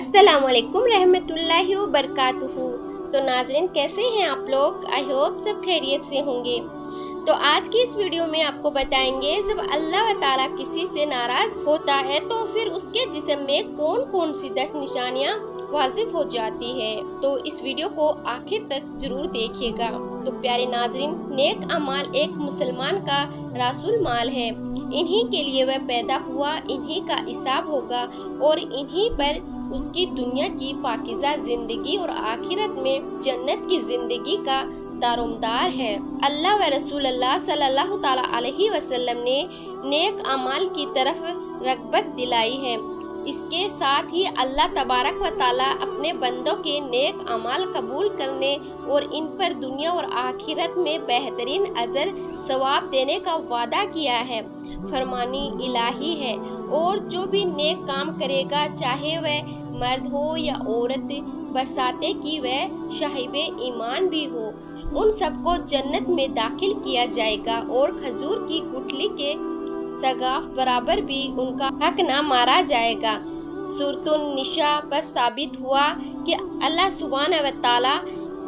अस्सलाम वालेकुम रहमतुल्लाहि व बरकातुहू। तो नाजरीन, कैसे हैं आप लोग? आई होप सब खैरियत से होंगे। तो आज की इस वीडियो में आपको बताएंगे जब अल्लाह ताला किसी से नाराज होता है तो फिर उसके जिस्म में कौन कौन सी 10 निशानियां वाजिब हो जाती है। तो इस वीडियो को आखिर तक जरूर देखिएगा। तो प्यारे नाजरीन, नेक अमाल एक मुसलमान का रासुल माल है। इन्हीं के लिए वह पैदा हुआ, इन्हीं का हिसाब होगा और इन्हीं पर उसकी दुनिया की पाकीज़ा जिंदगी और आखिरत में जन्नत की जिंदगी का दारोमदार है। अल्लाह व रसूल अल्लाह सल्लल्लाहु ताला अलैहि वसल्लम ने नेक अमाल की तरफ रग़बत दिलाई है। इसके साथ ही अल्लाह तबारक व ताला अपने बंदों के नेक अमाल कबूल करने और इन पर दुनिया और आखिरत में बेहतरीन अजर सवाब देने का वादा किया है। फरमानी इलाही है और जो भी नेक काम करेगा, चाहे वह मर्द हो या औरत, बरसाते की वह साहिबे ईमान भी हो, उन सबको जन्नत में दाखिल किया जाएगा और खजूर की गुठली के सगाफ बराबर भी उनका हक ना मारा जाएगा। सूरतुन निशा पर साबित हुआ कि अल्लाह सुब्हान व तआला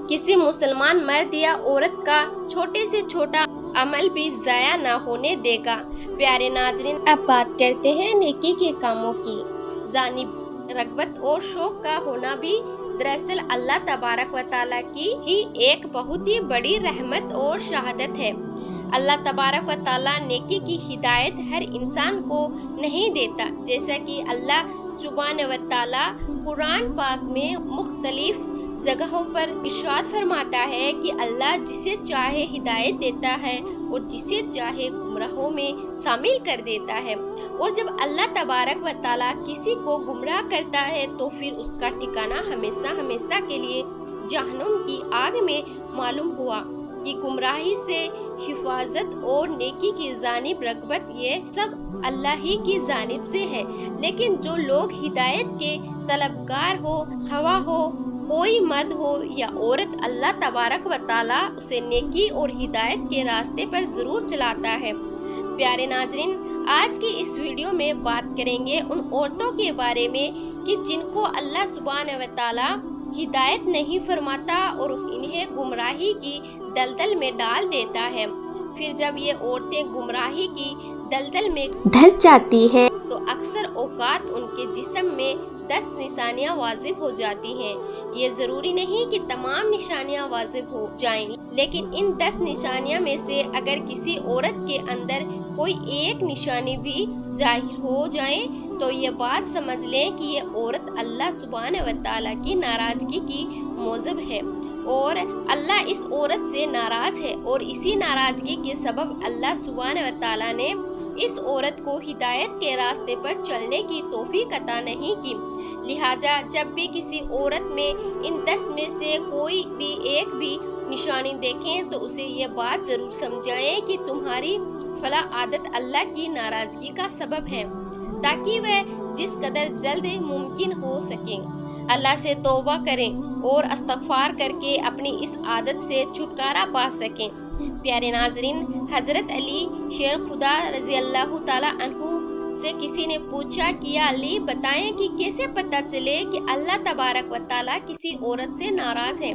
किसी मुसलमान मर्द या औरत का छोटे से छोटा अमल भी जाया ना होने देगा। प्यारे नाजरीन, अब बात करते हैं नेकी के कामों की। जानिब रग़बत और शौक का होना भी दरअसल अल्लाह तबारक व तआला की ही एक बहुत ही बड़ी रहमत और शहादत है। अल्लाह तबारक व तआला नेकी की हिदायत हर इंसान को नहीं देता, जैसा कि अल्लाह सुब्हान व तआला कुरान पाक में मुख्तलिफ जगहों पर इरशाद फरमाता है कि अल्लाह जिसे चाहे हिदायत देता है और जिसे चाहे गुमराहों में शामिल कर देता है। और जब अल्लाह तबारक व तआला किसी को गुमराह करता है तो फिर उसका ठिकाना हमेशा हमेशा के लिए जहन्नुम की आग में मालूम हुआ कि गुमराही से हिफाजत और नेकी की जानिब रग़बत ये सब अल्लाह ही की जानिब से है। लेकिन जो लोग हिदायत के तलबगार हो, खवा हो, कोई मर्द हो या औरत, अल्लाह तबारक व तआला उसे नेकी और हिदायत के रास्ते पर जरूर चलाता है। प्यारे नाजरीन, आज की इस वीडियो में बात करेंगे उन औरतों के बारे में कि जिनको अल्लाह सुब्हान व तआला हिदायत नहीं फरमाता और इन्हें गुमराही की दलदल में डाल देता है। फिर जब ये औरतें गुमराही की दलदल में धंस जाती है तो अक्सर औकात उनके जिस्म में 10 निशानियां वाजिब हो जाती हैं। ये जरूरी नहीं कि तमाम निशानियां वाजिब हो जाएं, लेकिन इन 10 निशानियां में से अगर किसी औरत के अंदर कोई एक निशानी भी जाहिर हो जाए तो ये बात समझ लें कि ये औरत अल्लाह सुब्हान व तआला की नाराजगी की मौजब है और अल्लाह इस औरत से नाराज है और इसी नाराजगी के सबब अल्लाह सुब्हान व तआला ने इस औरत को हिदायत के रास्ते पर चलने की तौफीक अता नहीं की। लिहाजा जब भी किसी औरत में इन 10 में से कोई भी एक भी निशानी देखें तो उसे ये बात जरूर समझाएं कि तुम्हारी फला आदत अल्लाह की नाराजगी का सबब है, ताकि वह जिस कदर जल्द मुमकिन हो सके अल्लाह से तौबा करें और इस्तग़फ़ार करके अपनी इस आदत से छुटकारा पा सकें। प्यारे नाजरीन, हजरत अली शेर खुदा रज़ी अल्लाह ताला अन्हु से किसी ने पूछा कि या अली, बताएं कि कैसे पता चले कि अल्लाह तबारक व तआला किसी औरत से नाराज है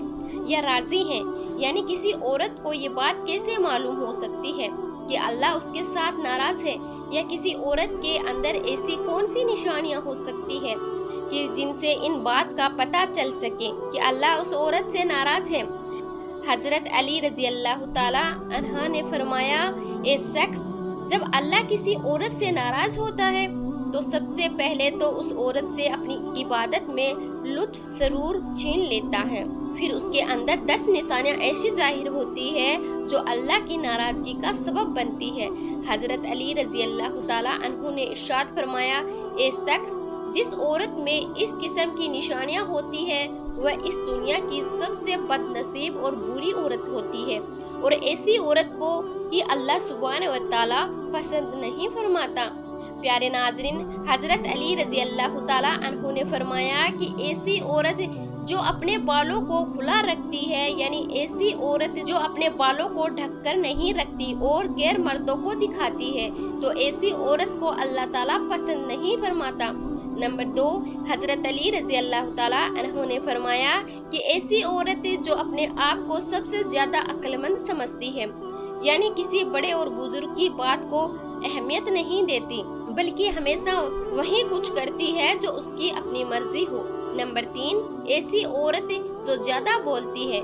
या राजी है। यानी किसी औरत को ये बात कैसे मालूम हो सकती है कि अल्लाह उसके साथ नाराज है, या किसी औरत के अंदर ऐसी कौन सी निशानियां हो सकती है कि जिनसे इन बात का पता चल सके कि अल्लाह उस औरत से नाराज है। हजरत अली रजी अल्लाह ताला अन्हा ने फरमाया, ए शख्स जब अल्लाह किसी औरत से नाराज होता है तो सबसे पहले तो उस औरत से अपनी इबादत में लुत्फ सरूर छीन लेता है। फिर उसके अंदर 10 निशानियां ऐसी जाहिर होती है जो अल्लाह की नाराजगी का सबब बनती है। हजरत अली रजी अल्लाह ताला अन्हु ने इरशाद फरमाया, ए शख्स जिस औरत में इस किस्म की निशानियां होती है वह इस दुनिया की सबसे बदनसीब और बुरी औरत होती है और ऐसी औरत को ही अल्लाह सुब्हान व तआला पसंद नहीं फरमाता। प्यारे नाजरीन, हजरत अली रजी अल्लाह ताला अन्हु ने फरमाया कि ऐसी औरत जो अपने बालों को खुला रखती है, यानी ऐसी औरत जो अपने बालों को ढककर नहीं रखती और गैर मर्दों को दिखाती है, तो ऐसी औरत को अल्लाह ताला पसंद नहीं फरमाता। नंबर 2, हजरत अली रजी अल्लाह ताला अन्हु ने फरमाया कि ऐसी औरत जो अपने आप को सबसे ज्यादा अक्लमंद समझती है, यानी किसी बड़े और बुजुर्ग की बात को अहमियत नहीं देती, बल्कि हमेशा वही कुछ करती है जो उसकी अपनी मर्जी हो। नंबर 3, ऐसी औरत जो ज्यादा बोलती है,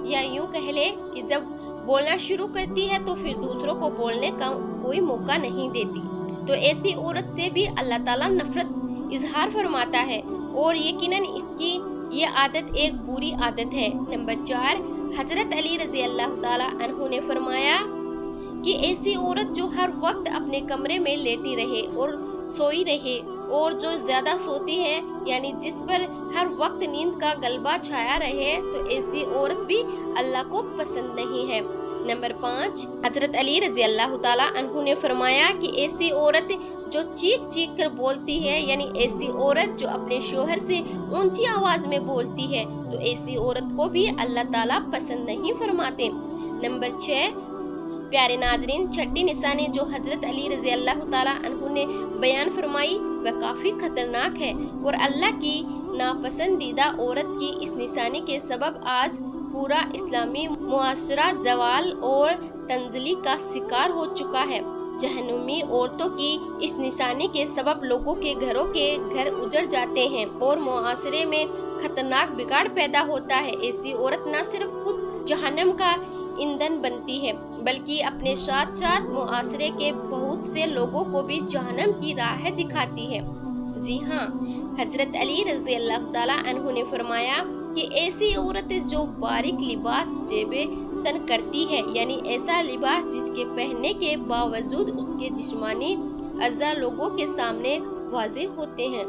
या यूं कह ले कि जब बोलना शुरू करती है तो फिर दूसरों को बोलने का कोई मौका नहीं देती, तो ऐसी औरत से भी अल्लाह ताला नफरत इजहार फरमाता है और यकीनन इसकी ये आदत एक बुरी आदत है। नंबर 4, हजरत अली रजी अल्लाह ताला अन्हु ने फरमाया कि ऐसी औरत जो हर वक्त अपने कमरे में लेटी रहे और सोई रहे और जो ज्यादा सोती है, यानी जिस पर हर वक्त नींद का गलबा छाया रहे, तो ऐसी औरत भी अल्लाह को पसंद नहीं है। नंबर 5, हजरत अली रजी अल्लाह ताला अन्हु ने फरमाया कि ऐसी औरत जो चीख चीख कर बोलती है, यानी ऐसी औरत जो अपने शोहर से ऊंची आवाज में बोलती है, तो ऐसी औरत को भी अल्लाह ताला पसंद नहीं फरमाते। नंबर 6, प्यारे नाजरीन, छठी निशानी जो हजरत अली रजी अल्लाह ताला अन्हु ने बयान फरमाई वह काफी खतरनाक है और अल्लाह की नापसंदीदा औरत की इस निशानी के सबब आज पूरा इस्लामी मुआशरा जवाल और तंजली का शिकार हो चुका है। जहन्नुमी औरतों की इस निशानी के सबब लोगों के घरों के घर उजड़ जाते हैं और मुआशरे में खतरनाक बिगाड़ पैदा होता है। ऐसी औरत न सिर्फ खुद जहन्नम का ईंधन बनती है, बल्कि अपने साथ साथ मुआशरे के बहुत से लोगों को भी जहन्नम की राह दिखाती है। जी हाँ, हजरत अली रजी अल्लाह ताला अन्हु ने फरमाया कि ऐसी औरत जो बारीक लिबास जेबे तन करती है, यानी ऐसा लिबास जिसके पहनने के बावजूद उसके जिस्मानी अज़ा लोगों के सामने वाज़ेह होते हैं,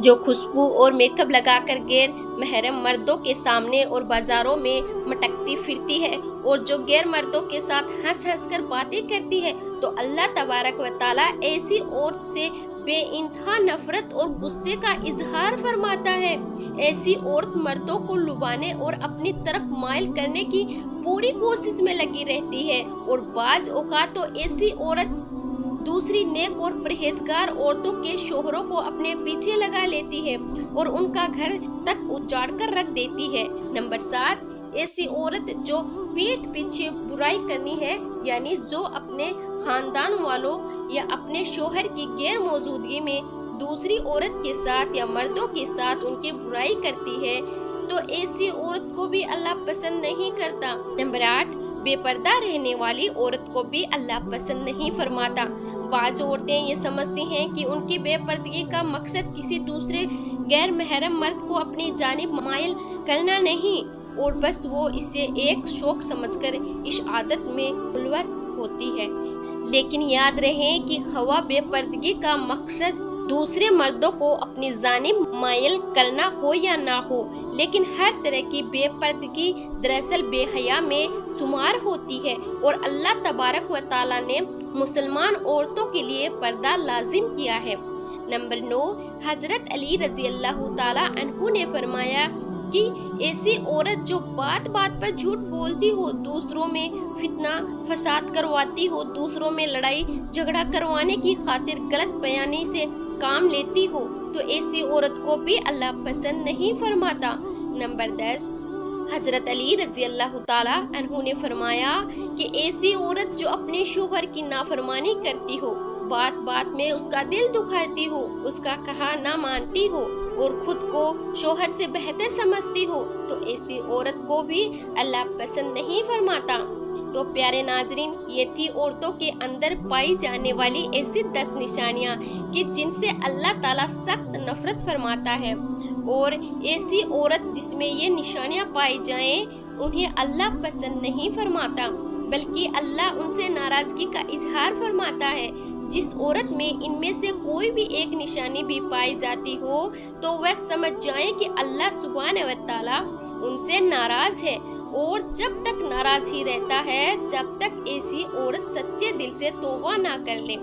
जो खुशबू और मेकअप लगाकर गैर महरम मर्दों के सामने और बाजारों में मटकती फिरती है और जो गैर मर्दों के साथ हंस हंस कर बातें करती है, तो अल्लाह तबारक व ताला ऐसी औरत से बेइंतहा नफरत और गुस्से का इजहार फरमाता है। ऐसी औरत मर्दों को लुभाने और अपनी तरफ माइल करने की पूरी कोशिश में लगी रहती है और बाज औकात तो ऐसी औरत दूसरी नेक और परहेजगार औरतों के शोहरों को अपने पीछे लगा लेती है और उनका घर तक उजाड़ कर रख देती है। नंबर 7, ऐसी औरत जो पीठ पीछे बुराई करनी है, यानी जो अपने खानदान वालों या अपने शोहर की गैर मौजूदगी में दूसरी औरत के साथ या मर्दों के साथ उनकी बुराई करती है, तो ऐसी औरत को भी अल्लाह पसंद नहीं करता। नंबर 8, बेपर्दा रहने वाली औरत को भी अल्लाह पसंद नहीं फरमाता। बाज औरतें ये समझती हैं कि उनकी बेपर्दगी का मकसद किसी दूसरे गैर महरम मर्द को अपनी जानिब माइल करना नहीं, और बस वो इसे एक शौक समझकर इस आदत में मुलवस होती है। लेकिन याद रहे कि खवा बेपर्दगी का मकसद दूसरे मर्दों को अपनी जानिब माइल करना हो या ना हो, लेकिन हर तरह की बेपर्दगी दरअसल बेहया में शुमार होती है और अल्लाह तबारक व ताला ने मुसलमान औरतों के लिए पर्दा लाजिम किया है। नंबर 9, हजरत अली रजी अल्लाह ताला अन्हु ने फरमाया कि ऐसी औरत जो बात बात पर झूठ बोलती हो, दूसरों में फितना फसाद करवाती हो, दूसरों में लड़ाई झगड़ा करवाने की खातिर गलत बयानी से काम लेती हो, तो ऐसी औरत को भी अल्लाह पसंद नहीं फरमाता। नंबर 10, हजरत अली रजी अल्लाह ताला अन्हु ने फरमाया कि ऐसी औरत जो अपने शोहर की नाफरमानी करती हो, बात बात में उसका दिल दुखाती हो, उसका कहा ना मानती हो और खुद को शोहर से बेहतर समझती हो, तो ऐसी औरत को भी अल्लाह पसंद नहीं फरमाता। तो प्यारे नाजरीन, ये थी औरतों के अंदर पाई जाने वाली ऐसी 10 निशानियाँ कि जिनसे अल्लाह ताला सख्त नफरत फरमाता है, और ऐसी औरत जिसमें ये निशानियाँ पाई जाएं उन्हें अल्लाह पसंद नहीं फरमाता, बल्कि अल्लाह उनसे नाराजगी का इजहार फरमाता है। जिस औरत में इनमें से कोई भी एक निशानी भी पाई जाती हो, तो वह समझ जाए कि अल्लाह सुब्हानहू व तआला उनसे नाराज है, और जब तक नाराज ही रहता है जब तक ऐसी औरत सच्चे दिल से तौबा ना कर ले।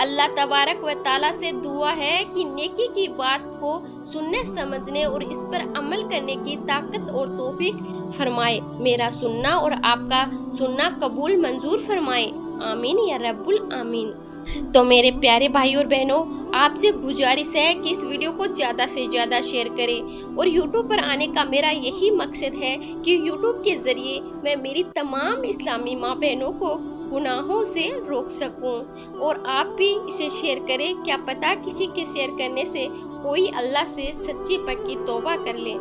अल्लाह तबारक व ताला से दुआ है कि नेकी की बात को सुनने समझने और इस पर अमल करने की ताकत और तौफीक फरमाए। मेरा सुनना और आपका सुनना कबूल मंजूर फरमाए। आमीन या रब्बुल आमीन। تو میرے پیارے بھائی اور بہنوں، آپ سے گزارش ہے کہ اس ویڈیو کو زیادہ سے زیادہ شیئر کریں، اور یوٹیوب پر آنے کا میرا یہی مقصد ہے کہ یوٹیوب کے ذریعے میں میری تمام اسلامی ماں بہنوں کو گناہوں سے روک سکوں، اور آپ بھی اسے شیئر کریں، کیا پتہ کسی کے شیئر کرنے سے کوئی اللہ سے سچی پکی توبہ کر لے۔